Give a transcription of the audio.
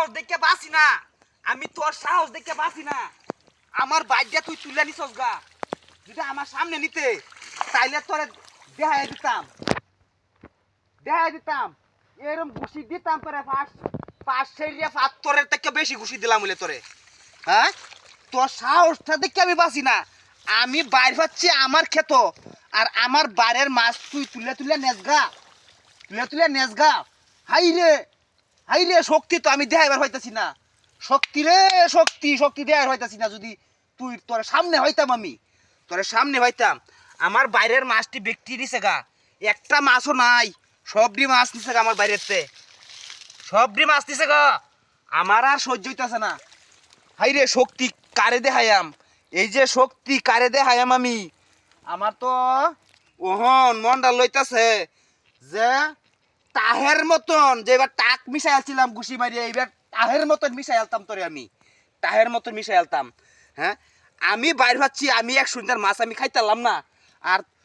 সাহস দেখে বাসি না, আমি তোর সাহস দেখে বাসি না। আমার বাইকটা তুই তুলে নিছস গা, যদি আমার সামনে নিতে তাইলে তোরে দেখাই দিতাম, দেখাই দিতাম। এরম ঘুষি দিতাম তোরে, পাঁচ সেরিয়া পাত্তরের থেকে বেশি ঘুষি দিলাম বলে তোরে। হ্যাঁ, তোর সাহসটা দেখে আমি বাসি না। আমি বাইর পাচ্ছি আমার ক্ষেত, আর আমার বাড়ির মাছ তুই তুলে তুলে নেসগা, তুলে তুলে নেসগা। হাই রে, হাই রে, শক্তি তো আমি দেখাইবার হইতাছি না। শক্তি রে শক্তি, শক্তি দেখার হইতাছি না। যদি তুই তোর সামনে হইতাম, আমি তোর সামনে হইতাম। আমার বাইরের মাছটি বিক্রি দিছে গা, একটা মাছও নাই, সবটি মাছ নিছে গা আমার বাইরেতে, সবটি মাছ নিছে গা। আমার আর সহ্য হইতাছে না। হাই রে, শক্তি কারে দেখাইয়াম, এই যে শক্তি কারে দেখাইয়াম আমি। আমার তো ওহন মনটা লইতাছে যে তাহের মতন, যে এবার টাক মিশাই আলছিলাম ঘুষি মারিয়া, এইবার তাহের মতন মিশাই আলতাম তোরে আমি, তাহের মতন মিশাই আলতাম। হ্যাঁ, আমি বাইর ভাবছি আমি এক সুন্দর মাছ আমি খাইতালাম না, আর